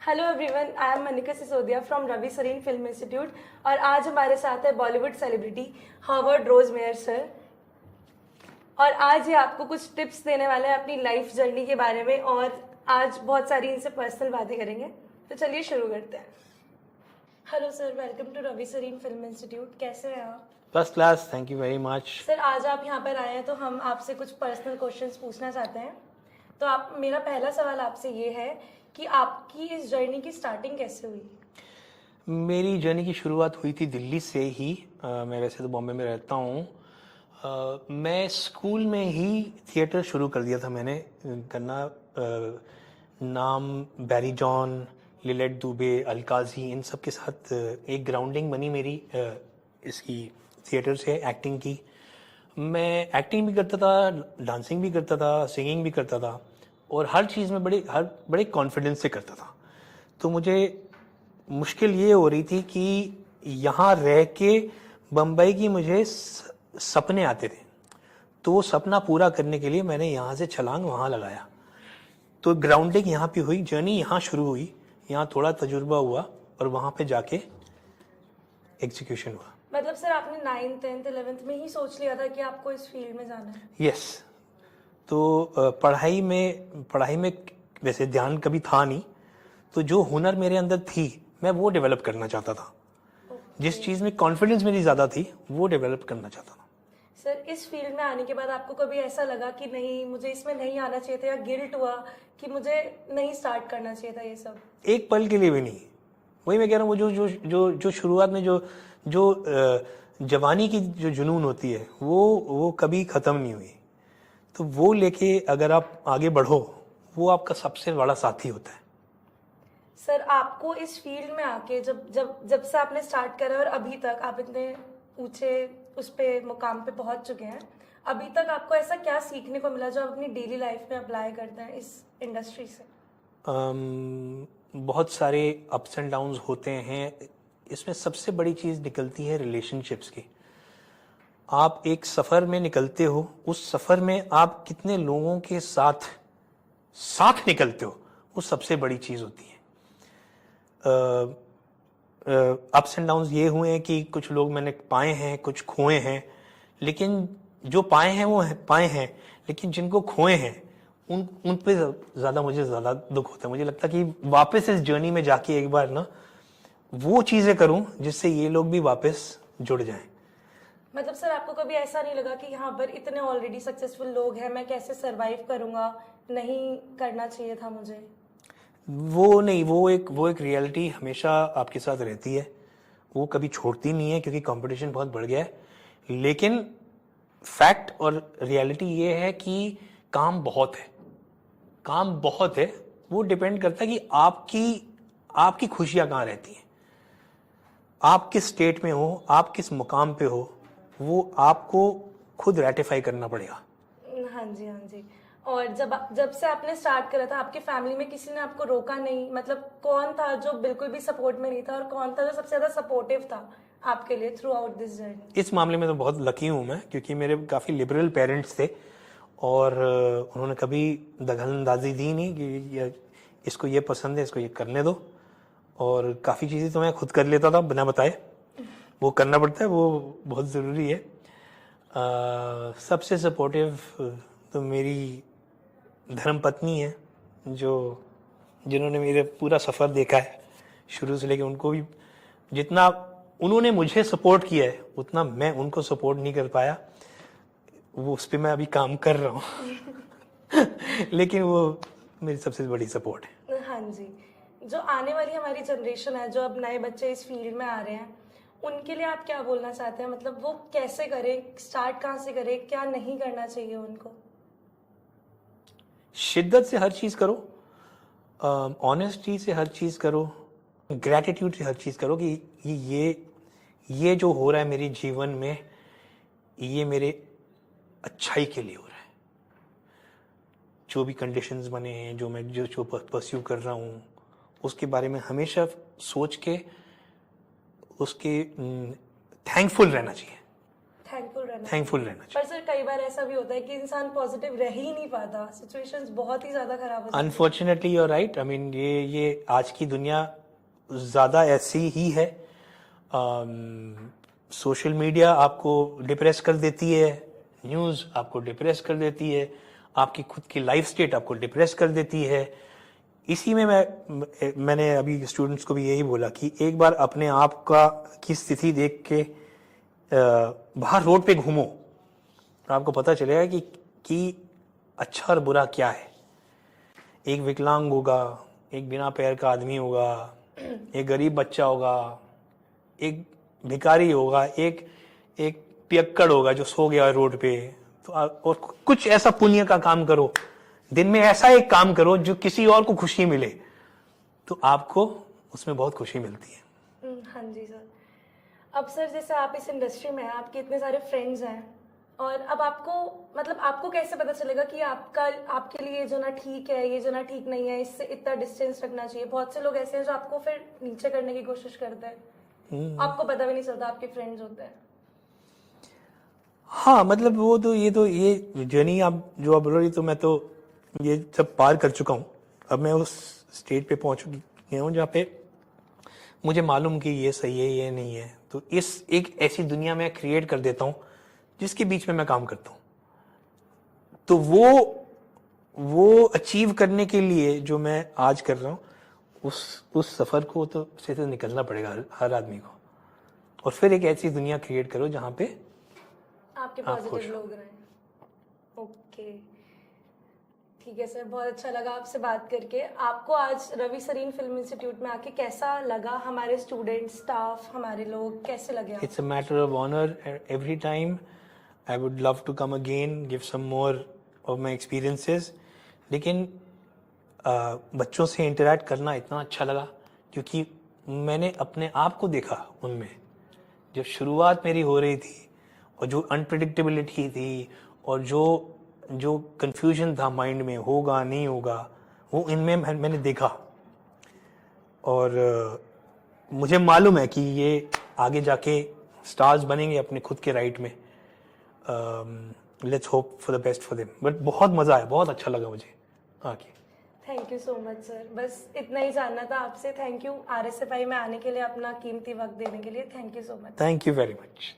Hello everyone, I am Manika Sisodia from Ravi Sareen film institute और आज हमारे साथ है Bollywood celebrity Howard Rosemeyer sir. और आज ये आपको कुछ टिप्स देने वाले हैं अपनी लाइफ जर्नी के बारे में और आज बहुत सारी इनसे पर्सनल बातें करेंगे। तो चलिए शुरू करते हैं। Hello sir, welcome to Ravi Sareen film institute. कैसे हैं आप? First class, thank you very much. Sir, आज आप यहाँ पर आए हैं तो हम आपसे कुछ पर्सनल क्वेश्चंस पूछना चाहते हैं। तो आप मेरा पहला सवाल आपसे ये है कि आपकी इस जर्नी की स्टार्टिंग कैसे हुई? मेरी जर्नी की शुरुआत हुई थी दिल्ली से ही। मैं वैसे तो बॉम्बे में रहता हूँ। मैं स्कूल में ही थिएटर शुरू कर दिया था मैंने करना। नाम बैरी जॉन, लिलेट दुबे, अलकाजी, इन सब के साथ एक ग्राउंडिंग बनी मेरी इसकी थिएटर से, एक्टिंग की। मैं एक्टिंग भी करता था, डांसिंग भी करता था, सिंगिंग भी करता था और हर चीज़ में बड़े कॉन्फिडेंस से करता था। तो मुझे मुश्किल ये हो रही थी कि यहाँ रह के बम्बई की मुझे सपने आते थे, तो वो सपना पूरा करने के लिए मैंने यहाँ से छलांग वहाँ लगाया। तो ग्राउंडिंग यहाँ पे हुई, जर्नी यहाँ शुरू हुई, यहाँ थोड़ा तजुर्बा हुआ और वहाँ पे जाके एग्जीक्यूशन हुआ। मतलब सर, आपने 9th 10th 11th में ही सोच लिया था कि आपको इस फील्ड में जाना है? यस। तो पढ़ाई में वैसे ध्यान कभी था नहीं, तो जो हुनर मेरे अंदर थी मैं वो डेवलप करना चाहता था। जिस चीज़ में कॉन्फिडेंस मेरी ज़्यादा थी वो डेवलप करना चाहता था। सर, इस फील्ड में आने के बाद आपको कभी ऐसा लगा कि नहीं, मुझे इसमें नहीं आना चाहिए था, या गिल्ट हुआ कि मुझे नहीं स्टार्ट करना चाहिए था ये सब? एक पल के लिए भी नहीं। वही मैं कह रहा हूँ, वो जो शुरुआत में जो जवानी की जो जुनून होती है वो कभी ख़त्म नहीं हुई। तो वो लेके अगर आप आगे बढ़ो, वो आपका सबसे बड़ा साथी होता है। सर, आपको इस फील्ड में आके जब से आपने स्टार्ट करा और अभी तक आप इतने ऊंचे उस पे मुकाम पे पहुंच चुके हैं, अभी तक आपको ऐसा क्या सीखने को मिला जो आप अपनी डेली लाइफ में अप्लाई करते हैं इस इंडस्ट्री से? बहुत सारे अप्स एंड डाउन्स होते हैं। इसमें सबसे बड़ी चीज़ निकलती है रिलेशनशिप्स की। आप एक सफ़र में निकलते हो, उस सफ़र में आप कितने लोगों के साथ निकलते हो, वो सबसे बड़ी चीज़ होती है। अप्स एंड डाउन्स ये हुए हैं कि कुछ लोग मैंने पाए हैं, कुछ खोए हैं, लेकिन जो पाए हैं वो पाए हैं, लेकिन जिनको खोए हैं उन पे मुझे ज़्यादा दुख होता है। मुझे लगता है कि वापस इस जर्नी में जाके एक बार ना वो चीज़ें करूं जिससे ये लोग भी वापस जुड़ जाएं। मतलब सर, आपको कभी ऐसा नहीं लगा कि यहाँ पर इतने ऑलरेडी सक्सेसफुल लोग हैं, मैं कैसे सरवाइव करूंगा, नहीं करना चाहिए था मुझे? वो नहीं, वो एक रियलिटी हमेशा आपके साथ रहती है, वो कभी छोड़ती नहीं है क्योंकि कंपटीशन बहुत बढ़ गया है। लेकिन फैक्ट और रियलिटी ये है कि काम बहुत है। वो डिपेंड करता है कि आपकी खुशियां कहाँ रहती हैं, आप किस स्टेट में हो, आप किस मुकाम पे हो, वो आपको खुद रेटिफाई करना पड़ेगा। हाँ जी, हाँ जी। और जब से आपने स्टार्ट करा था, आपकी फैमिली में किसी ने आपको रोका नहीं? मतलब कौन था जो बिल्कुल भी सपोर्ट में नहीं था और कौन था जो सबसे ज्यादा सपोर्टिव था आपके लिए थ्रू आउट दिस जर्नी? इस मामले में तो बहुत लकी हूँ मैं, क्योंकि मेरे काफ़ी लिबरल पेरेंट्स थे और उन्होंने कभी दखलंदाजी दी नहीं कि इसको ये पसंद है, इसको ये करने दो। और काफ़ी चीज़ें तो मैं खुद कर लेता था बिना बताए, वो करना पड़ता है, वो बहुत ज़रूरी है। सबसे सपोर्टिव तो मेरी धर्मपत्नी है, जिन्होंने मेरा पूरा सफ़र देखा है शुरू से लेकर। उनको भी जितना उन्होंने मुझे सपोर्ट किया है उतना मैं उनको सपोर्ट नहीं कर पाया। वो उस पर मैं अभी काम कर रहा हूँ लेकिन वो मेरी सबसे बड़ी सपोर्ट है। हाँ जी। जो आने वाली हमारी जनरेशन है, जो अब नए बच्चे इस फील्ड में आ रहे हैं, उनके लिए आप क्या बोलना चाहते हैं? मतलब वो कैसे करें, स्टार्ट कहाँ से करें, क्या नहीं करना चाहिए उनको? शिद्दत से हर चीज़ करो, ऑनेस्टी से हर चीज़ करो, ग्रैटिट्यूड से हर चीज़ करो कि ये जो हो रहा है मेरे जीवन में, ये मेरे अच्छाई के लिए हो रहा है। जो भी कंडीशंस बने हैं, जो मैं जो परस्यू कर रहा हूँ, उसके बारे में हमेशा सोच के उसके थैंकफुल रहना चाहिए। थैंकफुल थैंकफुल रहना चाहिए। पर सर कई बार ऐसा भी होता है कि इंसान पॉजिटिव रह ही नहीं पाता, सिचुएशंस बहुत ही ज्यादा खराब हो जाती unfortunately you are right. I mean ये आज की दुनिया ज़्यादा ऐसी ही है। सोशल मीडिया आपको डिप्रेस कर देती है, न्यूज़ आपको डिप्रेस कर देती है, आपकी खुद की लाइफ स्टेट आपको डिप्रेस कर देती है। इसी में मैंने अभी स्टूडेंट्स को भी यही बोला कि एक बार अपने आप का की स्थिति देख के बाहर रोड पे घूमो, आपको पता चलेगा कि अच्छा और बुरा क्या है। एक विकलांग होगा, एक बिना पैर का आदमी होगा, एक गरीब बच्चा होगा, एक भिखारी होगा, एक पियक्कड़ होगा जो सो गया रोड पे। तो और कुछ ऐसा पुण्य का काम करो, दिन में ऐसा एक काम करो जो किसी और को खुशी मिले, तो आपको उसमें बहुत खुशी मिलती है। हाँ जी सर। अब सर जैसे आप इस इंडस्ट्री में हैं, आपके इतने सारे फ्रेंड्स हैं, और अब आपको कैसे पता चलेगा कि आपके लिए ये जो ना ठीक है, ये जो ना ठीक नहीं है, इससे इतना डिस्टेंस रखना चाहिए। बहुत से लोग ऐसे हैं जो आपको फिर नीचे करने की कोशिश करते हैं, आपको पता भी नहीं चलता आपके फ्रेंड्स होते हैं। हाँ, मतलब ये जर्नी आप बोल रही, तो मैं तो ये सब पार कर चुका हूँ। अब मैं उस स्टेज पे पहुंच गया हूँ जहाँ पे मुझे मालूम कि ये सही है, ये नहीं है। तो इस एक ऐसी दुनिया में क्रिएट कर देता हूँ जिसके बीच में मैं काम करता हूँ। तो वो अचीव करने के लिए जो मैं आज कर रहा हूँ, उस सफर को तो निकलना पड़ेगा हर आदमी को, और फिर एक ऐसी दुनिया क्रिएट करो जहाँ पे आपके पॉजिटिव लोग रहें। ओके, ठीक है सर, बहुत अच्छा लगा आपसे बात करके। आपको आज रवि सरीन फिल्म इंस्टीट्यूट में आके कैसा लगा? हमारे स्टूडेंट, स्टाफ, हमारे लोग कैसे लगे? It's a matter of honour every time. I would love to come again, give some more of my experiences. लेकिन बच्चों से इंटरेक्ट करना इतना अच्छा लगा क्योंकि मैंने अपने आप को देखा उनमें। जब शुरुआत मेरी हो रही थी और जो अनप्रिडिक्टेबिलिटी थी और जो कंफ्यूजन था माइंड में, होगा नहीं होगा, वो इनमें मैंने देखा। और मुझे मालूम है कि ये आगे जाके स्टार्स बनेंगे अपने खुद के राइट में। Let's hope for the best for them. But बहुत मज़ा आया, बहुत अच्छा लगा मुझे आके। Thank you so much sir, बस इतना ही जानना था आपसे। थैंक यू RSFI में आने के लिए, अपना कीमती वक्त देने के लिए। Thank you so much. Thank you very much.